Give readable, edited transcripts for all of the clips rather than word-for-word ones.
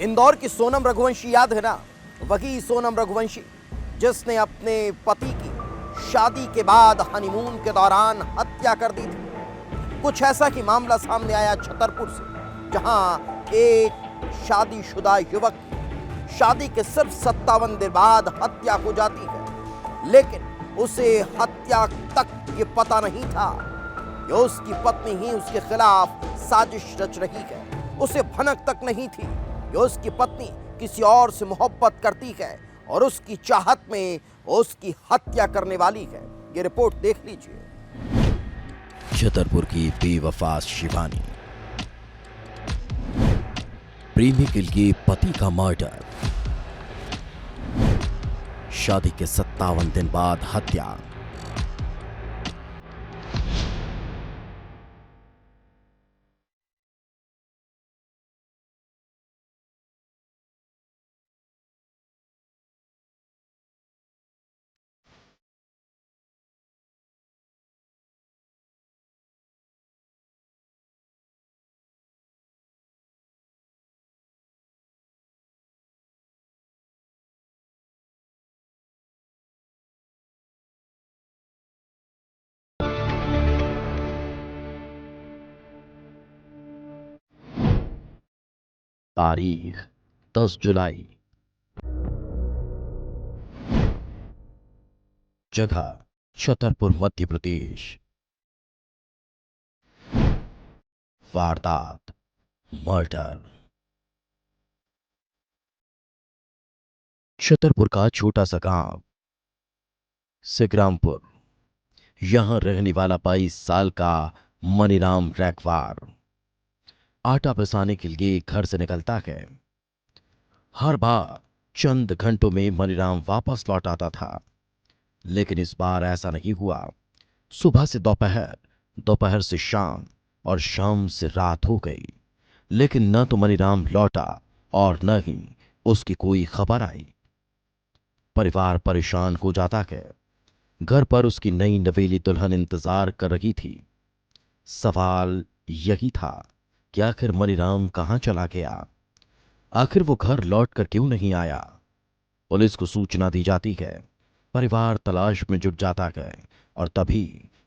इंदौर की सोनम रघुवंशी याद है ना? वही सोनम रघुवंशी जिसने अपने पति की शादी के बाद हनीमून के दौरान हत्या कर दी थी। कुछ ऐसा ही मामला सामने आया छतरपुर से, जहां एक शादीशुदा युवक की शादी के सिर्फ 57 दिन बाद हत्या हो जाती है, लेकिन उसे हत्या तक ये पता नहीं था कि उसकी पत्नी ही उसके खिलाफ साजिश रच रही है। उसे भनक तक नहीं थी कि उसकी पत्नी किसी और से मोहब्बत करती है और उसकी चाहत में उसकी हत्या करने वाली है। ये रिपोर्ट देख लीजिए। छतरपुर की बेवफा शिवानी, प्रेमी के लिए पति का मर्डर, शादी के 57 दिन बाद हत्या। तारीख 10 जुलाई, जगह छतरपुर मध्य प्रदेश, वारदात मर्डर। छतरपुर का छोटा सा गांव सिग्रामपुर, यहां रहने वाला 22 साल का मनीराम रैकवार आटा पिसाने के लिए घर से निकलता है। हर बार चंद घंटों में मनीराम वापस लौट आता था, लेकिन इस बार ऐसा नहीं हुआ। सुबह से दोपहर, दोपहर से शाम और शाम से रात हो गई, लेकिन न तो मनीराम लौटा और न ही उसकी कोई खबर आई। परिवार परेशान हो जाता है। घर पर उसकी नई नवेली दुल्हन इंतजार कर रही थी। सवाल यही था कि आखिर मनीराम कहां चला गया? आखिर वो घर लौट कर क्यों नहीं आया? पुलिस को सूचना दी जाती है। परिवार तलाश में जुट जाता है और तभी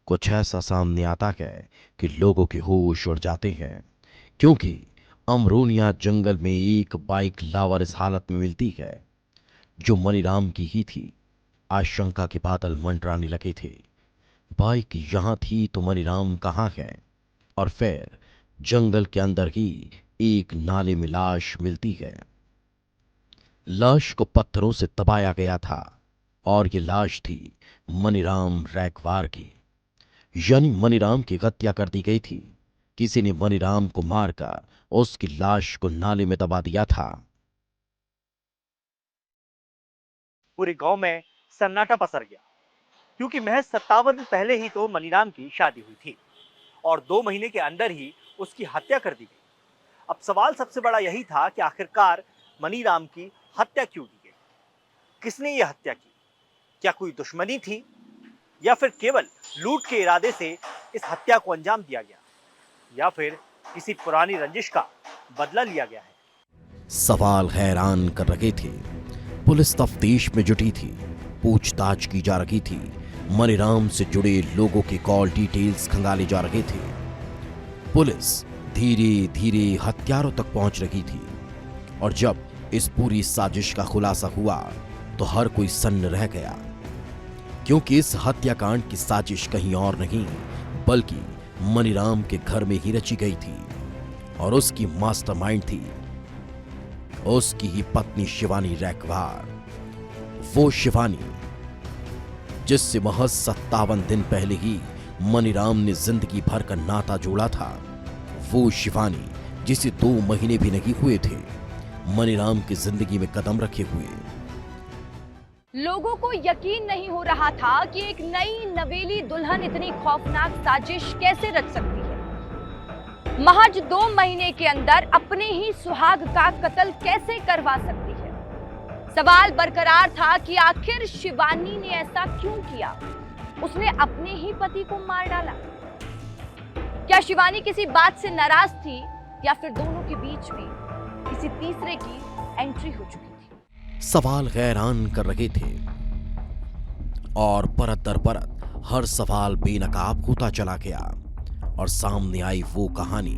कुछ ऐसा सामने आता है कि लोगों के होश उड़ जाते हैं, क्योंकि अमरोनिया जंगल में एक बाइक लावारिस हालत में मिलती है, जो मनीराम की ही थी। आशंका के बादल मंडराने लगे थे। बाइक यहां थी तो मनीराम कहां है? और फिर जंगल के अंदर ही एक नाले में लाश मिलती है। लाश को पत्थरों से दबाया गया था और ये लाश थी मनीराम रैकवार की, यानी मनीराम की हत्या कर दी गई थी। किसी ने मनीराम को मारकर उसकी लाश को नाले में दबा दिया था। पूरे गांव में सन्नाटा पसर गया, क्योंकि महज 57 दिन पहले ही तो मनीराम की शादी हुई थी और 2 महीने के अंदर ही उसकी हत्या कर दी गई। अब सवाल सबसे बड़ा यही था कि आखिरकार मनीराम की हत्या क्यों की गई? किसने यह हत्या की? क्या कोई दुश्मनी थी या फिर केवल लूट के इरादे से इस हत्या को अंजाम दिया गया, या फिर किसी पुरानी रंजिश का बदला लिया गया है? सवाल हैरान कर रहे थे। पुलिस तफ्तीश में जुटी थी, पूछताछ की जा रही थी। मनीराम से जुड़े लोगों के कॉल डिटेल्स खंगाले जा रहे थे। पुलिस धीरे धीरे हत्यारों तक पहुंच रही थी और जब इस पूरी साजिश का खुलासा हुआ तो हर कोई सन्न रह गया, क्योंकि इस हत्याकांड की साजिश कहीं और नहीं बल्कि मनीराम के घर में ही रची गई थी और उसकी मास्टरमाइंड थी उसकी ही पत्नी शिवानी रैकवार। वो शिवानी जिससे महज 57 दिन पहले ही मनीराम ने जिंदगी भर का नाता जोड़ा था। वो शिवानी जिसे 2 महीने भी नहीं हुए थे मनीराम की जिंदगी में कदम रखे हुए। लोगों को यकीन नहीं हो रहा था कि एक नई नवेली दुल्हन इतनी खौफनाक साजिश कैसे रच सकती है। महज 2 महीने के अंदर अपने ही सुहाग का कत्ल कैसे करवा सकती है। सवाल बरकरार था कि आखिर शिवानी ने ऐसा क्यों किया? उसने अपने ही पति को मार डाला। क्या शिवानी किसी बात से नाराज थी या फिर दोनों के बीच में किसी तीसरे की एंट्री हो चुकी थी। सवाल हैरान कर रहे थे और परत दर परत हर सवाल बेनकाब होता चला गया और सामने आई वो कहानी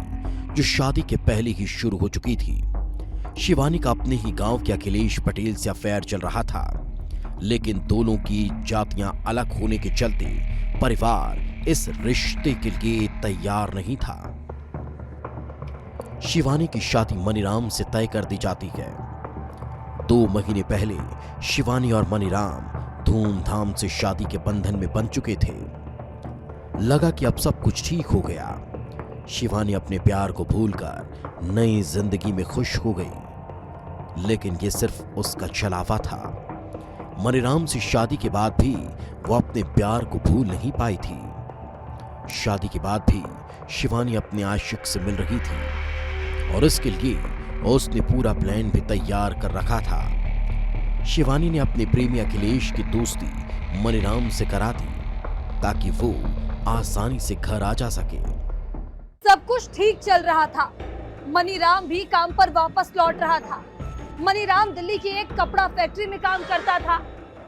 जो शादी के पहले ही शुरू हो चुकी थी। शिवानी का अपने ही गांव के अखिलेश पटेल से अफेयर चल रहा था, लेकिन दोनों की जातियां अलग होने के चलते परिवार इस रिश्ते के लिए तैयार नहीं था। शिवानी की शादी मनीराम से तय कर दी जाती है। 2 महीने पहले शिवानी और मनीराम धूमधाम से शादी के बंधन में बंध चुके थे। लगा कि अब सब कुछ ठीक हो गया। शिवानी अपने प्यार को भूलकर नई जिंदगी में खुश हो गई, लेकिन ये सिर्फ उसका छलावा था। मनीराम से शादी के बाद भी वो अपने प्यार को भूल नहीं पाई थी। शादी के बाद भी शिवानी अपने आशिक से मिल रही थी और इसके लिए उसने पूरा प्लान भी तैयार कर रखा था। शिवानी ने अपने प्रेमी अखिलेश की दोस्ती मनीराम से करा दी ताकि वो आसानी से घर आ जा सके। सब कुछ ठीक चल रहा था। मनीराम भी काम पर वापस लौट रहा था। मनीराम दिल्ली की एक कपड़ा फैक्ट्री में काम करता था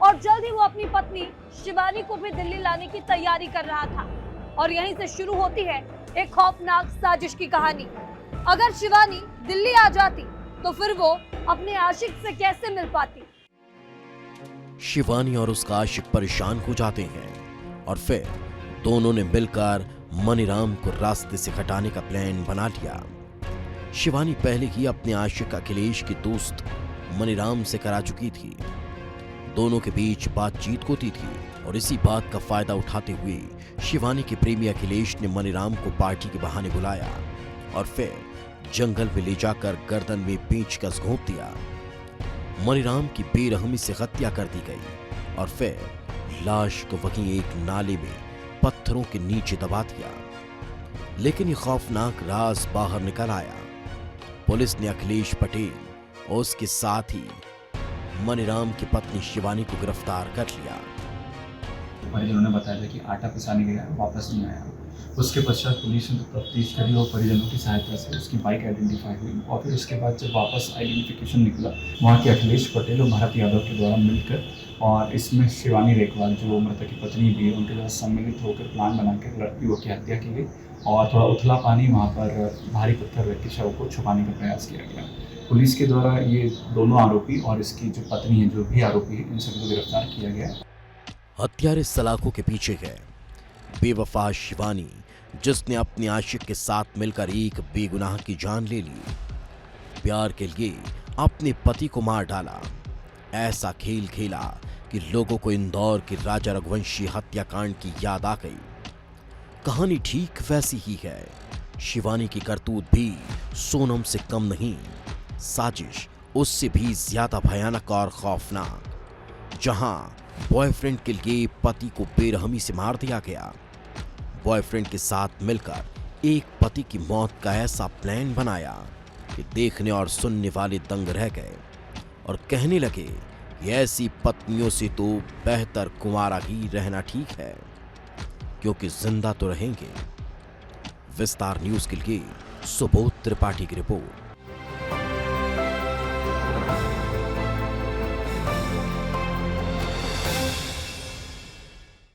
और जल्द ही वो अपनी पत्नी शिवानी को भी दिल्ली लाने की तैयारी कर रहा था। और यहीं से शुरू होती है एक खौफनाक साजिश की कहानी। अगर शिवानी दिल्ली आ जाती तो फिर वो अपने आशिक से कैसे मिल पाती। शिवानी और उसका आशिक परेशान हो जाते हैं और फिर दोनों ने मिलकर मनीराम को रास्ते से हटाने का प्लान बना लिया। शिवानी पहले ही अपने आशिक अखिलेश की दोस्त मनीराम से करा चुकी थी। दोनों के बीच बातचीत होती थी और इसी बात का फायदा उठाते हुए शिवानी के प्रेमी अखिलेश ने मनीराम को पार्टी के बहाने बुलाया और फिर जंगल में ले जाकर गर्दन में पेंचकस घोंप दिया। मनीराम की बेरहमी से हत्या कर दी गई और फिर लाश को वहीं एक नाले में पत्थरों के नीचे दबा दिया। लेकिन ये खौफनाक राज बाहर निकल आया। पुलिस ने अखिलेश पटेल और उसके साथ ही मनीराम की पत्नी शिवानी को गिरफ्तार कर लिया। परिजनों ने बताया था कि आटा पिसाने गया, वापस नहीं आया। उसके पश्चात पुलिस ने तफ्तीश करी और परिजनों की सहायता से उसकी बाइक आइडेंटिफाई हुई और फिर उसके बाद जब वापस आइडेंटिफिकेशन निकला, वहाँ के अखिलेश पटेल और भरत यादव के द्वारा मिलकर और इसमें शिवानी रेखवाल जो मृतक की पत्नी भी है उनके द्वारा सम्मिलित होकर प्लान बनाकर लड़कियों की हत्या की गई और थोड़ा उथला पानी वहाँ पर भारी पत्थर रख के शव को छुपाने का प्रयास किया गया। पुलिस के द्वारा ये दोनों आरोपी और इसकी जो पत्नी है, जो भी आरोपी है, इन सभी को गिरफ्तार किया गया। हत्यारे सलाखों के पीछे है बेवफा शिवानी, जिसने अपने आशिक के साथ मिलकर एक बेगुनाह की जान ले ली। प्यार के लिए अपने पति को मार डाला। ऐसा खेल खेला कि लोगों को इंदौर के राजा रघुवंशी हत्याकांड की याद आ गई। कहानी ठीक वैसी ही है। शिवानी की करतूत भी सोनम से कम नहीं, साजिश उससे भी ज्यादा भयानक और खौफनाक। जहां बॉयफ्रेंड के लिए पति को बेरहमी से मार दिया गया, बॉयफ्रेंड के साथ मिलकर एक पति की मौत का ऐसा प्लान बनाया कि देखने और सुनने वाले दंग रह गए और कहने लगे कि ऐसी पत्नियों से तो बेहतर कुंवारा ही रहना ठीक है, क्योंकि जिंदा तो रहेंगे। विस्तार न्यूज के लिए सुबोध त्रिपाठी की रिपोर्ट।